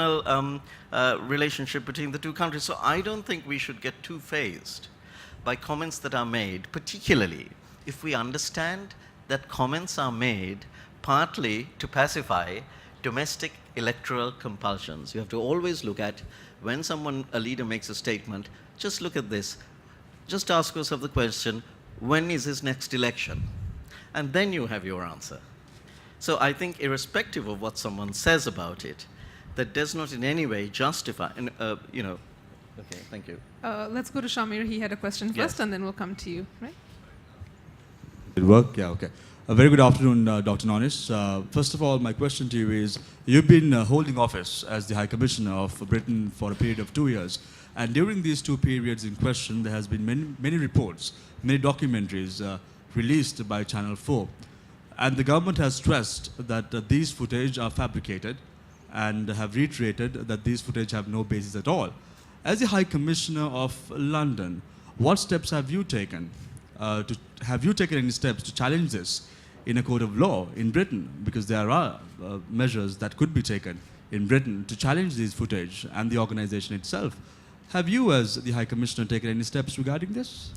relationship between the two countries. So I don't think we should get too fazed by comments that are made, particularly if we understand that comments are made partly to pacify domestic electoral compulsions. You have to always look at when a leader makes a statement, just look at this. Just ask yourself the question, when is his next election? And then you have your answer. So I think irrespective of what someone says about it, that does not in any way justify, okay, thank you. Let's go to Shamir. He had a question first, Yes. and then we'll come to you, right? It work? Yeah, okay. A very good afternoon, Dr. Nonis. First of all, my question to you is, you've been holding office as the High Commissioner of Britain for a period of 2 years. And during these 2 periods in question, there has been many reports, many documentaries released by Channel 4. And the government has stressed that these footage are fabricated and have reiterated that these footage have no basis at all. As the High Commissioner of London, what steps have you taken? Have you taken any steps to challenge this in a court of law in Britain? Because there are measures that could be taken in Britain to challenge these footage and the organization itself. Have you, as the High Commissioner, taken any steps regarding this?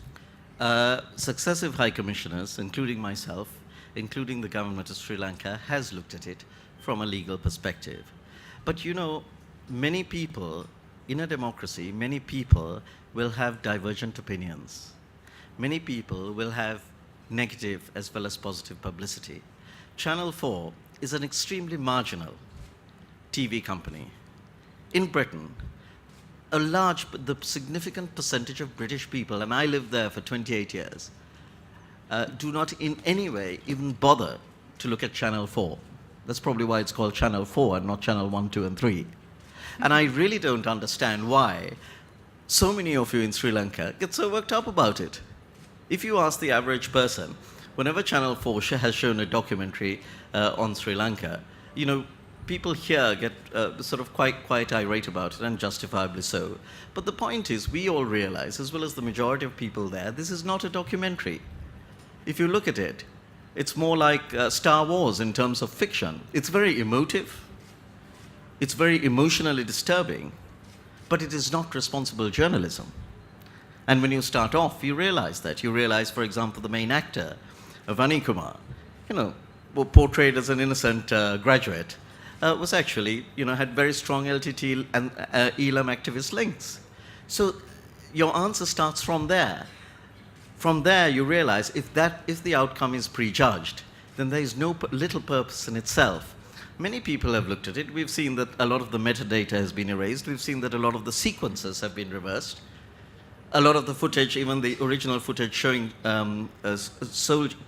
Successive High Commissioners, including myself, including the government of Sri Lanka, has looked at it from a legal perspective. But many people, in a democracy, many people will have divergent opinions. Many people will have negative as well as positive publicity. Channel 4 is an extremely marginal TV company. In Britain, the significant percentage of British people, and I lived there for 28 years, do not in any way even bother to look at Channel 4. That's probably why it's called Channel 4 and not Channel 1, 2, and 3. And I really don't understand why so many of you in Sri Lanka get so worked up about it. If you ask the average person, whenever Channel 4 has shown a documentary on Sri Lanka, people here get sort of quite irate about it, and justifiably so. But the point is, we all realize, as well as the majority of people there, this is not a documentary. If you look at it, it's more like Star Wars in terms of fiction. It's very emotive. It's very emotionally disturbing. But it is not responsible journalism. And when you start off, you realize that. You realize, for example, the main actor, Vani Kumar, portrayed as an innocent graduate, was actually, had very strong LTT and Elam activist links. So your answer starts from there. From there, you realize if the outcome is prejudged, then there is little purpose in itself. Many people have looked at it. We've seen that a lot of the metadata has been erased. We've seen that a lot of the sequences have been reversed. A lot of the footage, even the original footage showing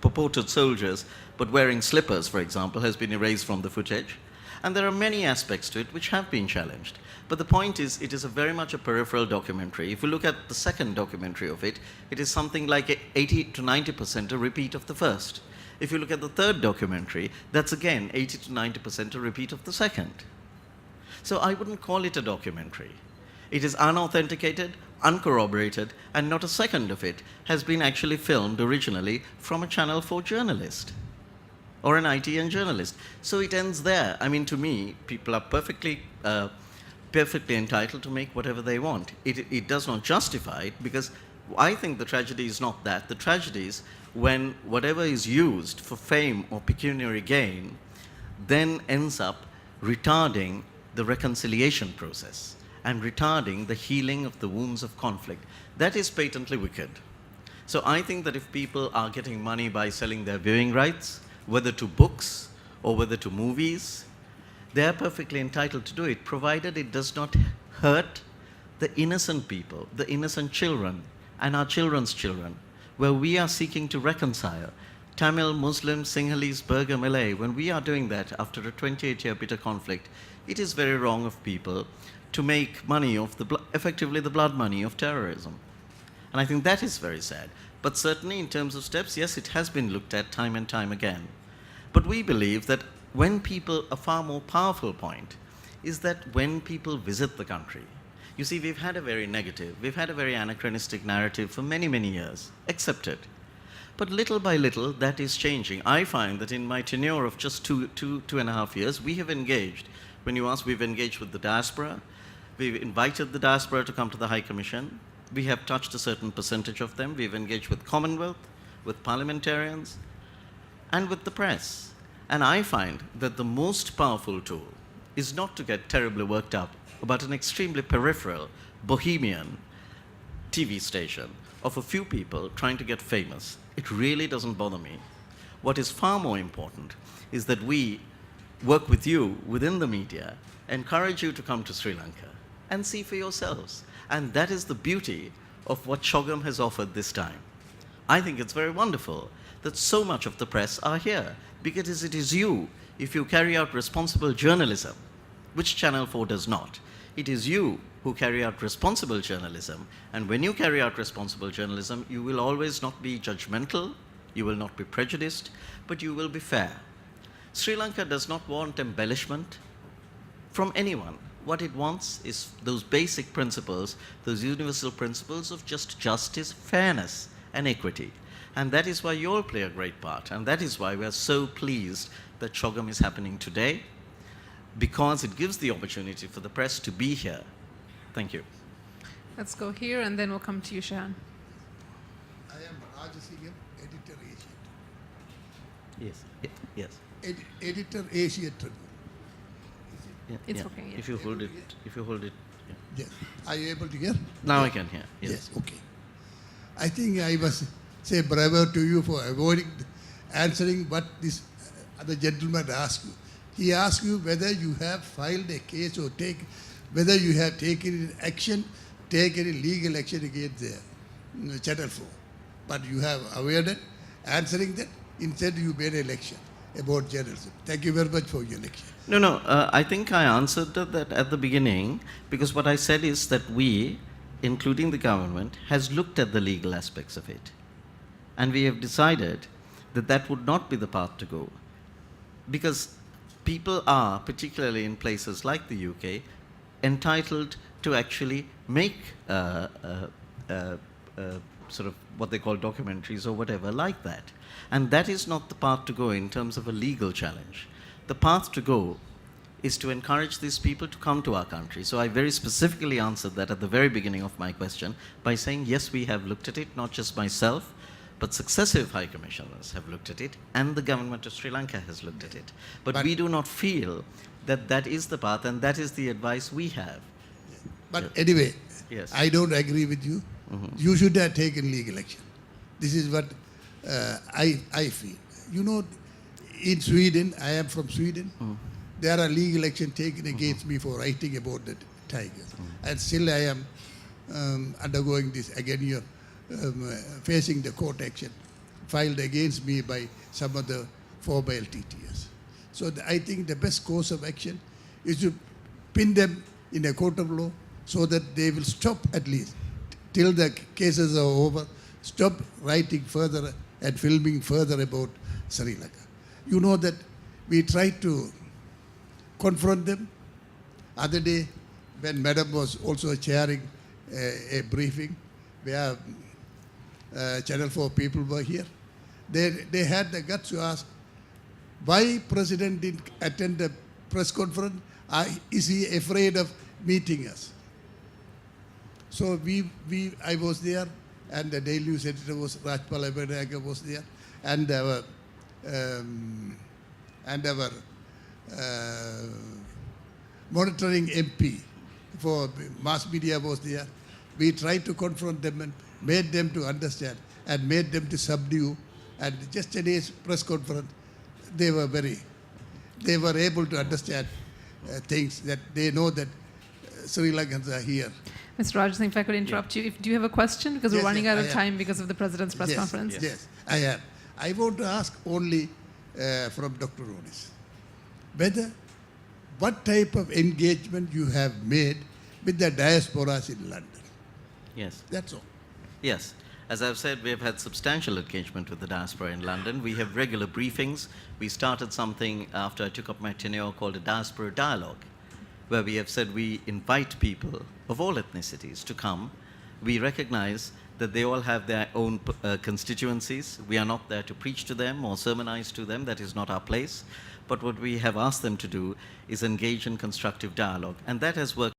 purported soldiers but wearing slippers, for example, has been erased from the footage. And there are many aspects to it which have been challenged. But the point is, it is very much a peripheral documentary. If you look at the second documentary of it, it is something like 80 to 90% a repeat of the first. If you look at the third documentary, that's again 80 to 90% a repeat of the second. So I wouldn't call it a documentary. It is unauthenticated, uncorroborated, and not a second of it has been actually filmed originally from a Channel 4 journalist or an ITN journalist. So it ends there. I mean, to me, people are perfectly entitled to make whatever they want. It does not justify it, because I think the tragedy is not that. The tragedy is when whatever is used for fame or pecuniary gain then ends up retarding the reconciliation process and retarding the healing of the wounds of conflict. That is patently wicked. So I think that if people are getting money by selling their viewing rights, whether to books or whether to movies, they are perfectly entitled to do it, provided it does not hurt the innocent people, the innocent children, and our children's children, where we are seeking to reconcile Tamil, Muslim, Sinhalese, Burgher, Malay. When we are doing that after a 28-year bitter conflict, it is very wrong of people to make money off effectively the blood money of terrorism. And I think that is very sad. But certainly in terms of steps, yes, it has been looked at time and time again. But we believe that a far more powerful point is that when people visit the country, you see, we've had a very anachronistic narrative for many, many years, accepted. But little by little, that is changing. I find that in my tenure of just two and a half years, we have engaged When you ask, we've engaged with the diaspora. We've invited the diaspora to come to the High Commission. We have touched a certain percentage of them. We've engaged with Commonwealth, with parliamentarians, and with the press. And I find that the most powerful tool is not to get terribly worked up about an extremely peripheral, bohemian TV station of a few people trying to get famous. It really doesn't bother me. What is far more important is that we work with you within the media, encourage you to come to Sri Lanka and see for yourselves. And that is the beauty of what Chogam has offered this time. I think it's very wonderful that so much of the press are here, because it is you, if you carry out responsible journalism, which Channel 4 does not. It is you who carry out responsible journalism, and when you carry out responsible journalism, you will always not be judgmental, you will not be prejudiced, but you will be fair. Sri Lanka does not want embellishment from anyone. What it wants is those basic principles, those universal principles of just justice, fairness, and equity. And that is why you all play a great part, and that is why we are so pleased that Chogam is happening today, because it gives the opportunity for the press to be here. Thank you. Let's go here, and then we'll come to you, Shahan. I am Rajasingam, editor Asia. Yes. Yes. Editor Asia Tribune. Yeah, It's yeah. okay, yeah. If you hold it, yeah. Yes. Are you able to hear? Now I can hear. Yes. Okay. I think I must say bravo to you for avoiding answering what this other gentleman asked you. He asked you whether you have filed a case or whether you have taken action, taken a legal action against the Channel 4. But you have avoided answering that. Instead, you made a lecture about journalism. Thank you very much for your lecture. No, I think I answered that at the beginning, because what I said is that we, including the government, has looked at the legal aspects of it. And we have decided that that would not be the path to go. Because people are, particularly in places like the UK, entitled to actually make sort of what they call documentaries or whatever like that. And that is not the path to go in terms of a legal challenge. The path to go is to encourage these people to come to our country. So I very specifically answered that at the very beginning of my question by saying, yes, we have looked at it, not just myself, but successive High Commissioners have looked at it, and the government of Sri Lanka has looked at it. But we do not feel that that is the path, and that is the advice we have. But anyway, Yes. I don't agree with you. You should have taken legal action. This is what I feel. You know, in Sweden, I am from Sweden, there are legal action taken against me for writing about the tigers. And still I am undergoing this again. You're facing the court action filed against me by some of the former LTTS. So I think the best course of action is to pin them in a court of law so that they will stop at least till the cases are over, stop writing further and filming further about Sri Lanka. You know that we tried to confront them. Other day, when Madam was also chairing a briefing where Channel 4 people were here, they had the guts to ask, why President didn't attend the press conference? Is he afraid of meeting us? So I was there, and the Daily News editor was Rajpal Abednagar was there, and our monitoring MP for mass media was there. We tried to confront them and made them to understand and made them to subdue. And just today's press conference, they were able to understand things that they know that Sri Lankans are here. Mr. Rajasingam, if I could interrupt you, do you have a question? Because we're Yes, running yes, out I of have. time because of the President's press conference. Yes, I have. I want to ask only from Dr. Ronis, what type of engagement you have made with the diasporas in London. Yes. That's all. Yes. As I've said, we have had substantial engagement with the diaspora in London. We have regular briefings. We started something after I took up my tenure called a diaspora dialogue, where we have said we invite people of all ethnicities to come. We recognize that they all have their own constituencies. We are not there to preach to them or sermonize to them. That is not our place. but what we have asked them to do is engage in constructive dialogue. And that has worked